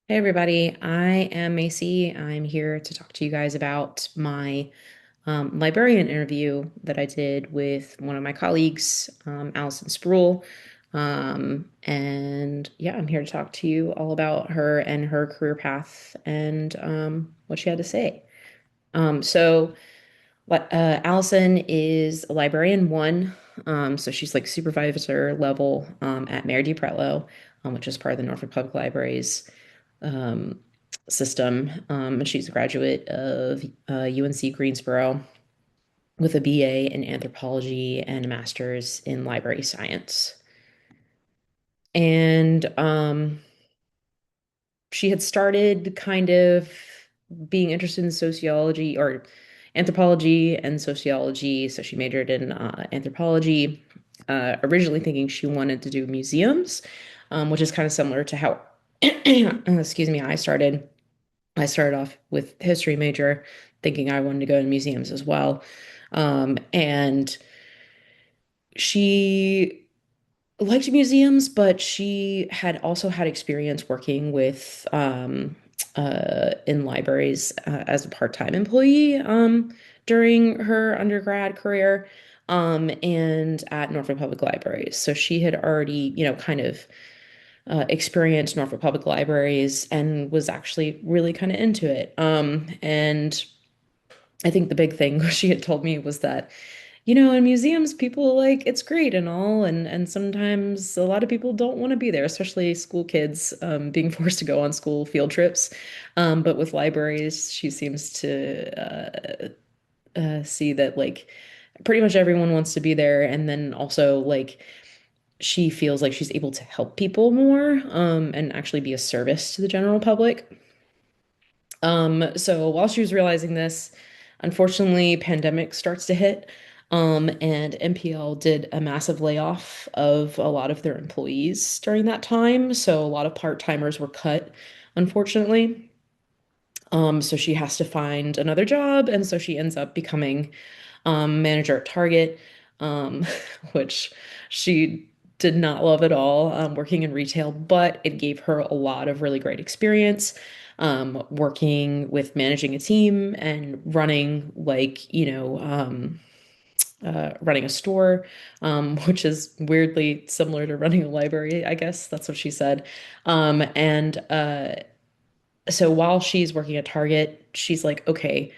Hey everybody, I am Macy. I'm here to talk to you guys about my librarian interview that I did with one of my colleagues, Alison Spruill. And yeah, I'm here to talk to you all about her and her career path and what she had to say. So Allison is a librarian one. So she's like supervisor level at Mary D. Pretlow, which is part of the Norfolk Public Libraries um, system. And she's a graduate of UNC Greensboro with a BA in anthropology and a master's in library science. And she had started kind of being interested in sociology or anthropology and sociology. So she majored in anthropology, originally thinking she wanted to do museums, which is kind of similar to how, excuse me, I started. I started off with history major, thinking I wanted to go to museums as well. And she liked museums, but she had also had experience working with in libraries as a part-time employee during her undergrad career and at Norfolk Public Libraries. So she had already, kind of experienced Norfolk Public Libraries and was actually really kind of into it. And I think the big thing she had told me was that in museums, people like it's great and all, and sometimes a lot of people don't want to be there, especially school kids being forced to go on school field trips. But with libraries, she seems to see that like pretty much everyone wants to be there, and then also like she feels like she's able to help people more and actually be a service to the general public. So while she was realizing this, unfortunately, pandemic starts to hit. And NPL did a massive layoff of a lot of their employees during that time. So a lot of part-timers were cut, unfortunately. So she has to find another job, and so she ends up becoming manager at Target, um, which she did not love at all, working in retail, but it gave her a lot of really great experience, working with managing a team and running running a store, which is weirdly similar to running a library, I guess. That's what she said. And so while she's working at Target, she's like, okay,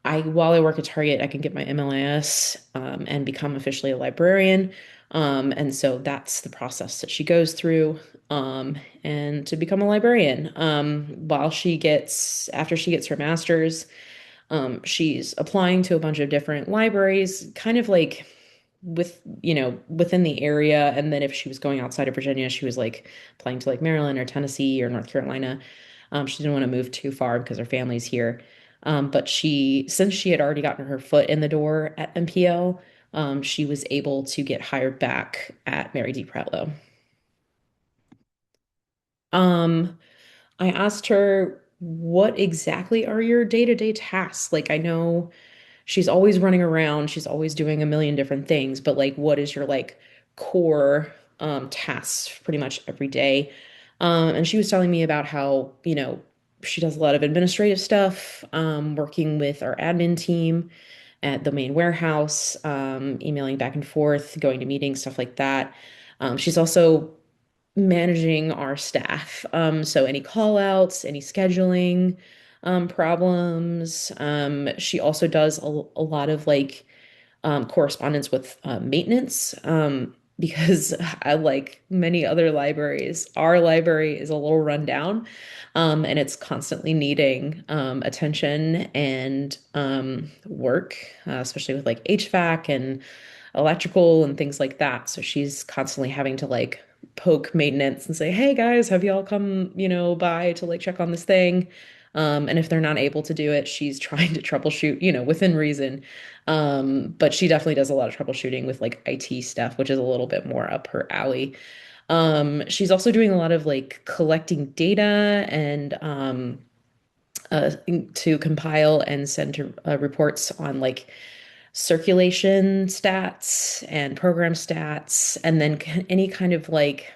while I work at Target, I can get my MLIS and become officially a librarian. And so that's the process that she goes through and to become a librarian. After she gets her master's, she's applying to a bunch of different libraries, kind of like within the area. And then if she was going outside of Virginia, she was like applying to like Maryland or Tennessee or North Carolina. She didn't want to move too far because her family's here. But since she had already gotten her foot in the door at MPL, she was able to get hired back at Mary D. Pretlow. Um, I asked her, what exactly are your day-to-day tasks? Like, I know she's always running around, she's always doing a million different things, but like, what is your like core tasks pretty much every day? And she was telling me about how, she does a lot of administrative stuff, working with our admin team at the main warehouse, emailing back and forth, going to meetings, stuff like that. She's also managing our staff. So any call outs, any scheduling problems. She also does a lot of like correspondence with maintenance because I like many other libraries, our library is a little run down and it's constantly needing attention and work, especially with like HVAC and electrical and things like that. So she's constantly having to like poke maintenance and say, "Hey guys, have y'all come, by to like check on this thing?" And if they're not able to do it, she's trying to troubleshoot, within reason. But she definitely does a lot of troubleshooting with like IT stuff, which is a little bit more up her alley. She's also doing a lot of like collecting data and uh, to compile and send reports on like circulation stats and program stats, and then any kind of like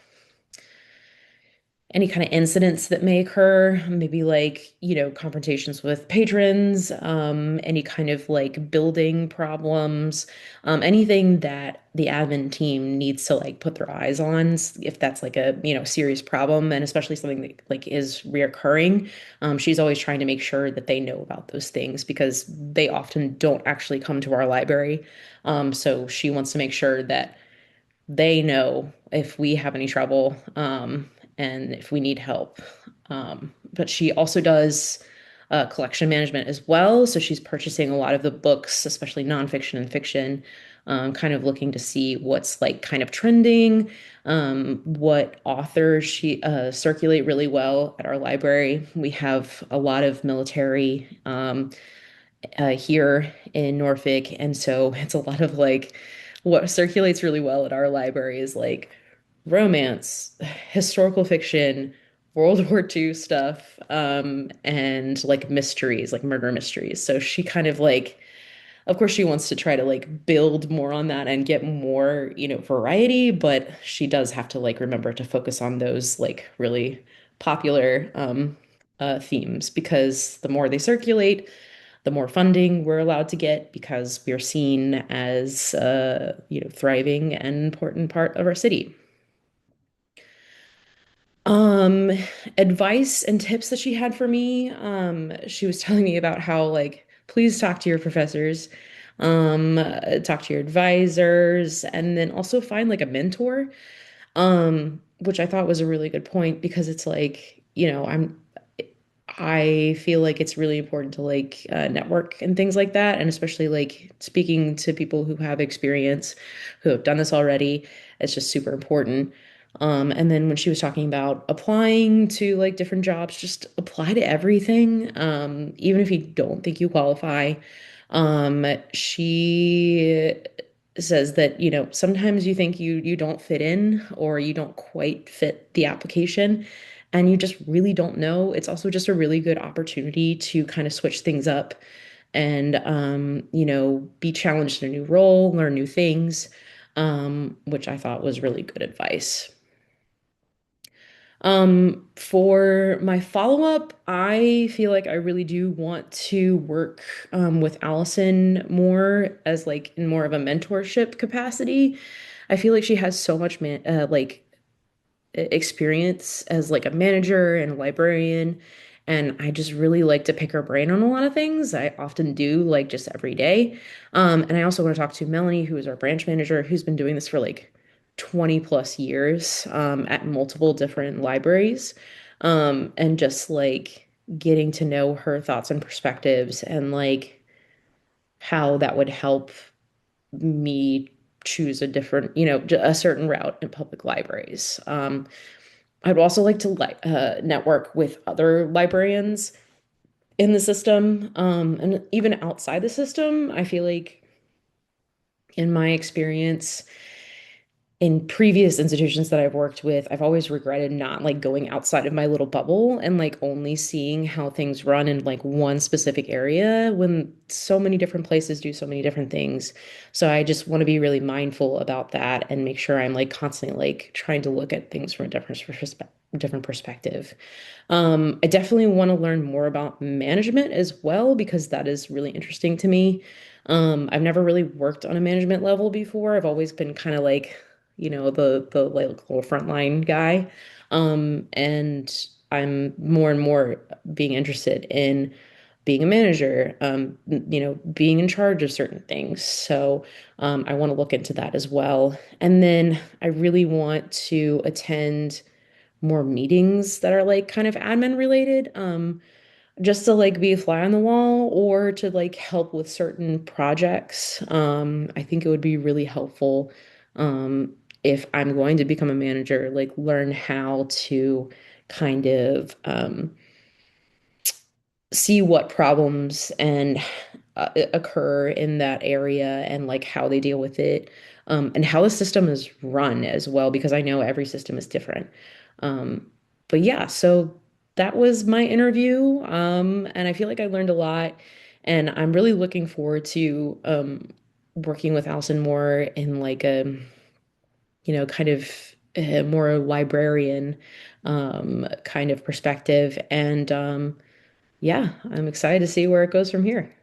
any kind of incidents that may occur, maybe like, confrontations with patrons, any kind of like building problems, anything that the admin team needs to like put their eyes on if that's like a, serious problem, and especially something that like is reoccurring. She's always trying to make sure that they know about those things because they often don't actually come to our library. So she wants to make sure that they know if we have any trouble, and if we need help. But she also does collection management as well. So she's purchasing a lot of the books, especially nonfiction and fiction, kind of looking to see what's like kind of trending, what authors she circulate really well at our library. We have a lot of military here in Norfolk. And so it's a lot of like what circulates really well at our library is like romance, historical fiction, World War II stuff, and like mysteries, like murder mysteries. So she kind of like, of course, she wants to try to like build more on that and get more, variety, but she does have to like remember to focus on those like really popular themes because the more they circulate, the more funding we're allowed to get because we're seen as thriving and important part of our city. Um, Advice and tips that she had for me. She was telling me about how like please talk to your professors, talk to your advisors, and then also find like a mentor. Which I thought was a really good point because it's like, I feel like it's really important to like network and things like that. And especially like speaking to people who have experience, who have done this already, it's just super important. And then when she was talking about applying to like different jobs, just apply to everything, even if you don't think you qualify. She says that, sometimes you think you don't fit in or you don't quite fit the application and you just really don't know. It's also just a really good opportunity to kind of switch things up and be challenged in a new role, learn new things, which I thought was really good advice. For my follow-up, I feel like I really do want to work with Allison more as like in more of a mentorship capacity. I feel like she has so much like experience as like a manager and a librarian, and I just really like to pick her brain on a lot of things. I often do like just every day. And I also want to talk to Melanie, who is our branch manager, who's been doing this for like 20 plus years at multiple different libraries, and just like getting to know her thoughts and perspectives and like how that would help me choose a different, a certain route in public libraries. I'd also like to network with other librarians in the system, and even outside the system. I feel like, in my experience, in previous institutions that I've worked with, I've always regretted not like going outside of my little bubble and like only seeing how things run in like one specific area when so many different places do so many different things. So I just want to be really mindful about that and make sure I'm like constantly like trying to look at things from a different perspective. I definitely want to learn more about management as well because that is really interesting to me. I've never really worked on a management level before. I've always been kind of like, the like little frontline guy. And I'm more and more being interested in being a manager, being in charge of certain things. So I want to look into that as well. And then I really want to attend more meetings that are like kind of admin related, just to like be a fly on the wall or to like help with certain projects. I think it would be really helpful, um, if I'm going to become a manager, like learn how to kind of see what problems and occur in that area and like how they deal with it, and how the system is run as well, because I know every system is different. Um, but yeah, so that was my interview, and I feel like I learned a lot, and I'm really looking forward to working with Allison more in like a kind of more librarian kind of perspective. And yeah, I'm excited to see where it goes from here.